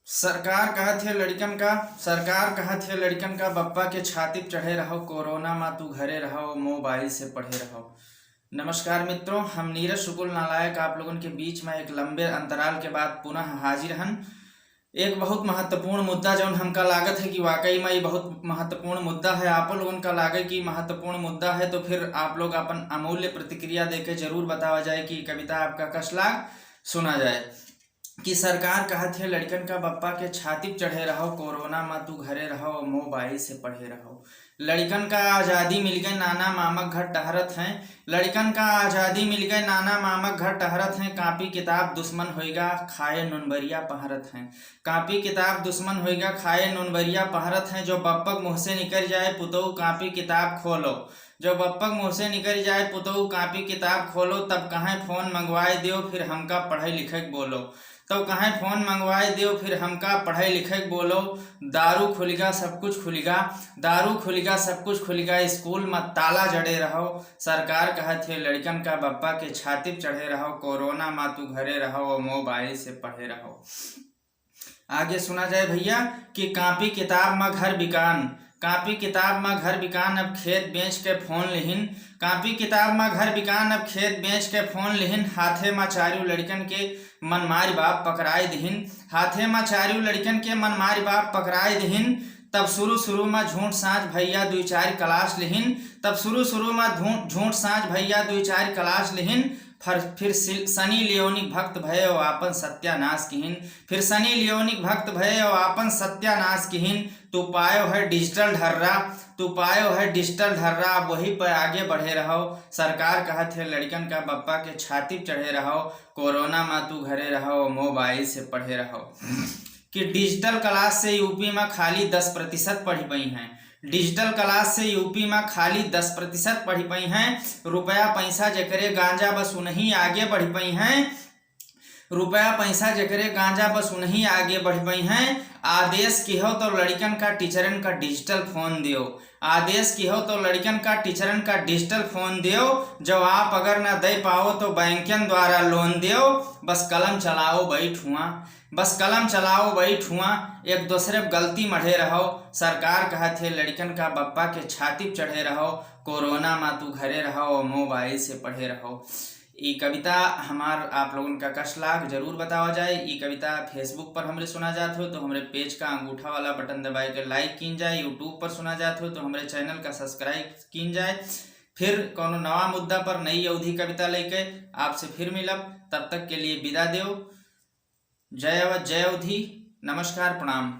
सरकार कहत है लड़कन का बप्पा के छाती पे चढ़े रहो, कोरोना मा तू घरे रहो, मोबाइल से पढ़े रहो। नमस्कार मित्रों, हम नीरज शुक्ल नालायक आप लोगों के बीच में एक लंबे अंतराल के बाद पुनः हाजिर हन। एक बहुत महत्वपूर्ण मुद्दा जौन हमका लागत है कि वाकई में ये बहुत महत्वपूर्ण मुद्दा है, आप लोगों का लागे कि महत्वपूर्ण मुद्दा है तो फिर आप लोग अपन अमूल्य प्रतिक्रिया देके जरूर बतावा जाए कि कविता आपका कस लाग सुना जाए। कि सरकार कहत है लड़कन का बप्पा के छाती पे चढ़े रहो, कोरोना में तू घरे रहो, मोबाइल से पढ़े रहो। लड़कन का आज़ादी मिल गए, नाना मामक घर टहरत हैं। लड़कन का आज़ादी मिल गए, नाना मामक घर टहरत हैं। कापी किताब दुश्मन होएगा, खाए नूनबरिया पहरत हैं। कापी किताब दुश्मन होएगा, खाए नूनबरिया पहरत हैं। जो बप्पक मुँह से निकल जाए, पुतहु कापी किताब खोलो। जो बप्पक मुँह से निकल जाए, पुतहु कापी किताब खोलो। तब कहाँ फोन मंगवाए दियो, फिर हमका पढ़े लिखे बोलो। तो कहाँ फोन मंगवाए दियो, फिर हमका पढ़े लिखे बोलो। दारू खुलेगा सब कुछ खुलेगा, दारू खुलेगा सब कुछ खुलेगा। स्कूल में ताला जड़े रहो। सरकार कहत है लड़कन का बप्पा के छाती पे चढ़े रहो, कोरोना में तू घरे रहो, मोबाइल से पढ़े रहो। आगे सुना जाए भैया कि कापी किताब में घर बिकान, कापी किताब में घर बिकान, अब खेत बेच के फोन लिहिन। कापी किताब में घर बिकान, अब खेत बेच के फोन लिहिन। हाथे में चारू लड़कन के मनमारी बाप पकड़ाए दिहिन। हाथे में चारू लड़कन के मनमारी बाप पकड़ाए दिहिन। तब शुरू में झूठ साँझ भैया दुई चार क्लास लिहिन। तब शुरू में झूठ साँझ भैया दुई चार क्लास लिहिन। फिर सनी लियोनिक भक्त भय और आपन सत्यानाश किहिन। फिर सनी लियोनिक भक्त भय और आपन सत्यानाश किहिन। तू पायो है डिजिटल ढर्रा, तू पायो है डिजिटल ढर्रा, वही पर आगे बढ़े रहो। सरकार कहत है लड़कन का बप्पा के छाती पे चढ़े रहो, कोरोना में तू घरे रहो, मोबाइल से पढ़े रहो। कि डिजिटल क्लास से यूपी में खाली 10% पढ़ी पई हैं। डिजिटल क्लास से यूपी में खाली 10% पढ़ी पई हैं। रुपया पैसा जकरे गांजा बस उन्हीं आगे बढ़ी पई हैं। रुपया पैसा जकरे गांजा बस उन्हीं आगे बढ़ पई हैं। आदेश की हो तो लड़कन का टीचरन का डिजिटल फोन दियो। आदेश की हो तो लड़कन का टीचरन का डिजिटल फोन दियो। जवाब अगर ना दे पाओ तो बैंकन द्वारा लोन दियो। बस कलम चलाओ बैठ हुआ, बस कलम चलाओ बैठ हुआ। एक दूसरे गलती मढ़े रहो। सरकार कहत है लड़कन का बप्पा के छाती पे चढ़े रहो, कोरोना में तू घरे रहो, मोबाइल से पढ़े रहो। ये कविता हमार आप लोगन का कस लाग जरूर बतावा जाए। ये कविता फेसबुक पर हमरे सुना जात हो तो हमरे पेज का अंगूठा वाला बटन दबाए के लाइक कीन जाए। यूट्यूब पर सुना जात हो तो हमरे चैनल का सब्सक्राइब कीन जाए। फिर कोनो नवा मुद्दा पर नई अवधि कविता लेके आपसे फिर मिलब। तब तक के लिए विदा देव। जय अवध, जय अवधि, नमस्कार, प्रणाम।